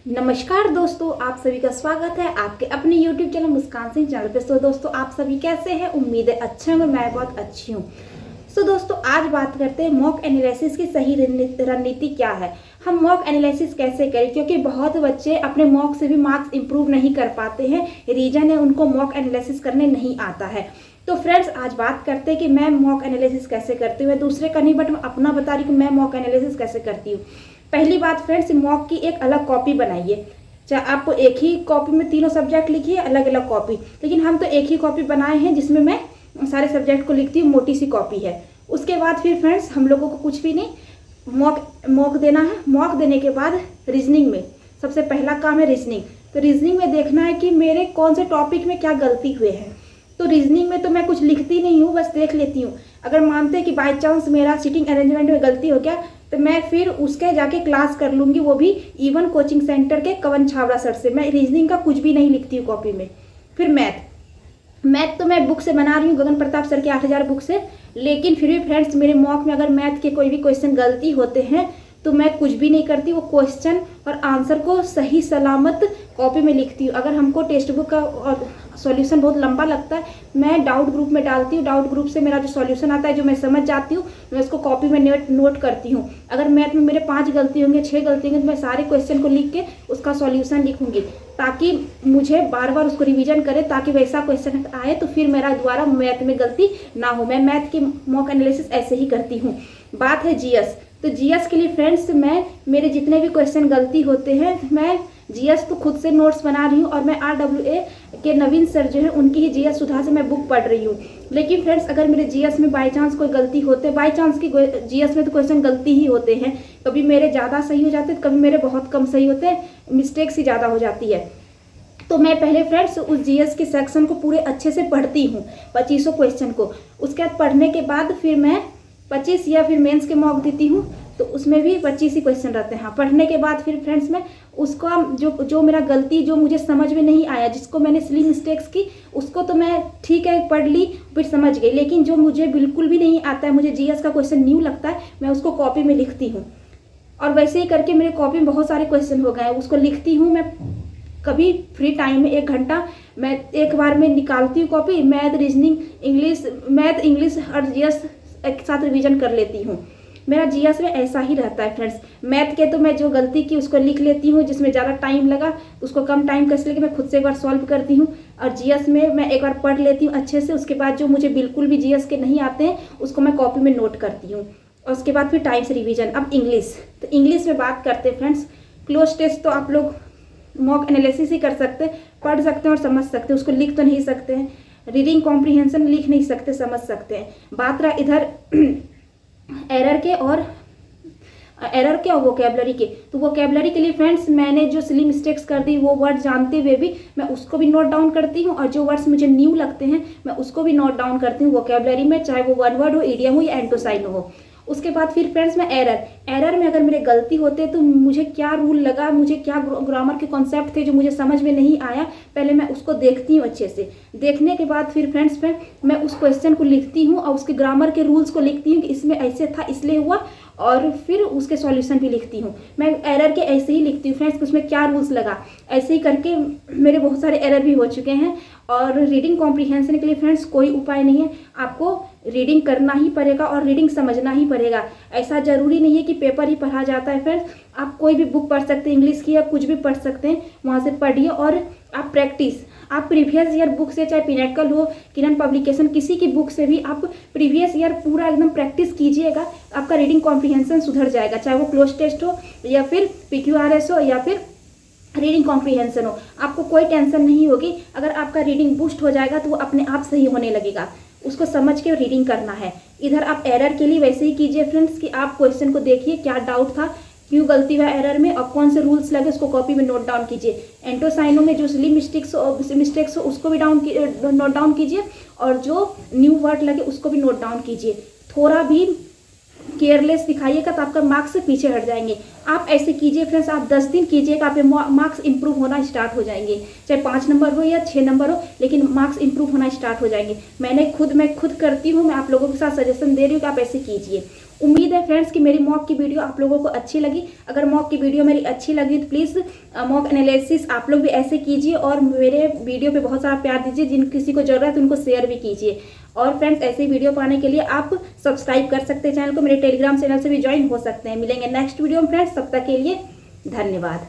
नमस्कार दोस्तों, आप सभी का स्वागत है आपके अपने YouTube चैनल मुस्कान सिंह चैनल पे। सो दोस्तों, आप सभी कैसे हैं? उम्मीद है अच्छे होंगे। मैं बहुत अच्छी हूँ। सो दोस्तों, आज बात करते हैं मॉक एनालिसिस की सही रणनीति क्या है। हम मॉक एनालिसिस कैसे करें, क्योंकि बहुत बच्चे अपने मॉक से भी मार्क्स इंप्रूव नहीं कर पाते हैं। रीजन है उनको मॉक एनालिसिस करने नहीं आता है। तो फ्रेंड्स, आज बात करते हैं कि मैं मॉक एनालिसिस कैसे करती हूँ। मैं दूसरे का नहीं, बट मैं अपना बता रही हूँ कि मैं मॉक एनालिसिस कैसे करती हूँ। पहली बात फ्रेंड्स, मॉक की एक अलग कॉपी बनाइए। चाहे आपको एक ही कॉपी में तीनों सब्जेक्ट लिखिए, अलग अलग कॉपी, लेकिन हम तो एक ही कॉपी बनाए हैं जिसमें मैं सारे सब्जेक्ट को लिखती हूँ। मोटी सी कॉपी है। उसके बाद फिर फ्रेंड्स, हम लोगों को कुछ भी नहीं, मॉक देना है। मॉक देने के बाद रीजनिंग में सबसे पहला काम है रीजनिंग। तो रीजनिंग में देखना है कि मेरे कौन से टॉपिक में क्या गलती हुए हैं। तो रीजनिंग में तो मैं कुछ लिखती नहीं हूँ, बस देख लेती हूँ। अगर मानते हैं कि बाई चांस मेरा सीटिंग अरेंजमेंट में गलती हो गया, तो मैं फिर उसके जाके क्लास कर लूँगी, वो भी इवन कोचिंग सेंटर के कवन छावड़ा सर से। मैं रीजनिंग का कुछ भी नहीं लिखती हूँ कॉपी में। फिर मैथ तो मैं बुक से बना रही हूँ, गगन प्रताप सर के 8000 बुक से। लेकिन फिर भी फ्रेंड्स, मेरे मॉक में अगर मैथ के कोई भी क्वेश्चन गलती होते हैं तो मैं कुछ भी नहीं करती। वो क्वेश्चन और आंसर को सही सलामत कॉपी में लिखती हूँ। अगर हमको टेक्स्ट बुक का सॉल्यूशन बहुत लंबा लगता है, मैं डाउट ग्रुप में डालती हूँ। डाउट ग्रुप से मेरा जो सॉल्यूशन आता है, जो मैं समझ जाती हूँ, मैं उसको कॉपी में नोट करती हूँ। अगर मैथ में मेरे 5 गलती होंगे, 6 गलती होंगे, तो मैं सारे क्वेश्चन को लिख के उसका सॉल्यूशन लिखूंगी, ताकि मुझे बार बार उसको रिवीजन करे, ताकि वैसा क्वेश्चन आए तो फिर मेरा दोबारा मैथ में गलती ना हो। मैं मैथ की मॉक एनालिसिस ऐसे ही करती हूँ। बात है जीएस। तो जीएस के लिए फ्रेंड्स, मैं मेरे जितने भी क्वेश्चन गलती होते हैं, मैं जीएस तो खुद से नोट्स बना रही हूँ, और मैं RWA के नवीन सर जो है उनकी ही जीएस सुधा से मैं बुक पढ़ रही हूँ। लेकिन फ्रेंड्स, अगर मेरे जीएस में बाई चांस कोई गलती होते, बाई चांस की जीएस में तो क्वेश्चन गलती ही होते हैं, कभी मेरे ज़्यादा सही हो जाते हैं, कभी मेरे बहुत कम सही होते हैं, मिस्टेक्स ही ज़्यादा हो जाती है। तो मैं पहले फ्रेंड्स उस जीएस के सेक्शन को पूरे अच्छे से पढ़ती हूँ, 2500 क्वेश्चन को। उसके बाद पढ़ने के बाद फिर मैं 25 या फिर मेंस के मॉक देती हूँ, तो उसमें भी 25 ही क्वेश्चन रहते हैं। हाँ, पढ़ने के बाद फिर फ्रेंड्स मैं उसका जो मेरा गलती, जो मुझे समझ में नहीं आया, जिसको मैंने सिली मिस्टेक्स की, उसको तो मैं ठीक है पढ़ ली, फिर समझ गई। लेकिन जो मुझे बिल्कुल भी नहीं आता है, मुझे जीएस का क्वेश्चन न्यू लगता है, मैं उसको कॉपी में लिखती हूँ। और वैसे ही करके मेरे कॉपी में बहुत सारे क्वेश्चन हो गए हैं, उसको लिखती हूँ मैं। कभी फ्री टाइम में 1 घंटा मैं एक बार में निकालती हूँ कॉपी। मैथ, रीजनिंग, इंग्लिश और जीएस एक साथ रिवीजन कर लेती हूँ। मेरा जीएस में ऐसा ही रहता है फ्रेंड्स। मैथ के तो मैं जो गलती की उसको लिख लेती हूँ, जिसमें ज़्यादा टाइम लगा उसको कम टाइम कैसे लेके मैं खुद से एक बार सॉल्व करती हूँ। और जीएस में मैं एक बार पढ़ लेती हूँ अच्छे से। उसके बाद जो मुझे बिल्कुल भी जीएस के नहीं आते हैं, उसको मैं कॉपी में नोट करती हूँ। और उसके बाद फिर टाइम से रिवीजन। अब इंग्लिश, तो इंग्लिश में बात करते हैं फ्रेंड्स। क्लोज टेस्ट तो आप लोग मॉक एनालिसिस ही कर सकते हैं, पढ़ सकते हैं और समझ सकते हैं, उसको लिख तो नहीं सकते हैं। रीडिंग कॉम्प्रीहेंशन लिख नहीं सकते, समझ सकते हैं। बात रहा इधर एरर के और वोकेबलरी के। तो वोकेबलरी के लिए फ्रेंड्स, मैंने जो सिली मिस्टेक्स कर दी, वो वर्ड जानते हुए भी मैं उसको भी नोट डाउन करती हूँ, और जो वर्ड्स मुझे न्यू लगते हैं मैं उसको भी नोट डाउन करती हूँ वोकेबलरी में, चाहे वो वन वर्ड हो, इडियम हो या एंटोसाइन हो। उसके बाद फिर फ्रेंड्स मैं एरर में अगर मेरे गलती होते तो मुझे क्या रूल लगा, मुझे क्या ग्रामर के कॉन्सेप्ट थे जो मुझे समझ में नहीं आया, पहले मैं उसको देखती हूँ अच्छे से। देखने के बाद फिर फ्रेंड्स मैं उस क्वेश्चन को लिखती हूँ, और उसके ग्रामर के रूल्स को लिखती हूँ कि इसमें ऐसे था इसलिए हुआ, और फिर उसके सॉल्यूशन भी लिखती हूँ। मैं एरर के ऐसे ही लिखती हूँ फ्रेंड्स कि उसमें क्या रूल्स लगा। ऐसे ही करके मेरे बहुत सारे एरर भी हो चुके हैं। और रीडिंग कॉम्प्रीहेंशन के लिए फ्रेंड्स कोई उपाय नहीं है, आपको रीडिंग करना ही पड़ेगा और रीडिंग समझना ही पड़ेगा। ऐसा ज़रूरी नहीं है कि पेपर ही पढ़ा जाता है फ्रेंड्स। आप कोई भी बुक पढ़ सकते हैं, इंग्लिश की या कुछ भी पढ़ सकते हैं, वहाँ से पढ़िए। और आप आप प्रीवियस ईयर बुक से, चाहे पिनेकल हो, किरण पब्लिकेशन, किसी की बुक से भी आप प्रीवियस ईयर पूरा एकदम प्रैक्टिस कीजिएगा, आपका रीडिंग कॉम्प्रीहेंशन सुधर जाएगा। चाहे वो क्लोज टेस्ट हो या फिर PQRS हो या फिर रीडिंग कॉम्प्रीहेंशन हो, आपको कोई टेंशन नहीं होगी। अगर आपका रीडिंग बूस्ट हो जाएगा तो वो अपने आप सही होने लगेगा। उसको समझ के रीडिंग करना है। इधर आप एरर के लिए वैसे ही कीजिए फ्रेंड्स कि आप क्वेश्चन को देखिए, क्या डाउट था, क्यों गलती हुआ एरर में, और कौन से रूल्स लगे, उसको कॉपी में नोट डाउन कीजिए। एंटोसाइनों में जो सिली मिस्टेक्स हो उसको भी नोट डाउन कीजिए, और जो न्यू वर्ड लगे उसको भी नोट डाउन कीजिए। थोड़ा भी केयरलेस दिखाइएगा तो आपका मार्क्स से पीछे हट जाएंगे। आप ऐसे कीजिए फ्रेंड्स, आप 10 दिन कीजिएगा, आपके मार्क्स इंप्रूव होना स्टार्ट हो जाएंगे। चाहे 5 नंबर हो या 6 नंबर हो, लेकिन मार्क्स इंप्रूव होना स्टार्ट हो जाएंगे। मैं खुद करती हूँ, मैं आप लोगों के साथ सजेशन दे रही हूँ कि आप ऐसे कीजिए। उम्मीद है फ्रेंड्स कि मेरी मॉक की वीडियो आप लोगों को अच्छी लगी। अगर मॉक की वीडियो मेरी अच्छी लगी तो प्लीज़ मॉक एनालिसिस आप लोग भी ऐसे कीजिए और मेरे वीडियो पे बहुत सारा प्यार दीजिए। जिन किसी को ज़रूरत है उनको शेयर भी कीजिए। और फ्रेंड्स ऐसे वीडियो पाने के लिए आप सब्सक्राइब कर सकते हैं चैनल को, मेरे टेलीग्राम चैनल से भी ज्वाइन हो सकते हैं। मिलेंगे नेक्स्ट वीडियो में फ्रेंड्स, तब तक के लिए धन्यवाद।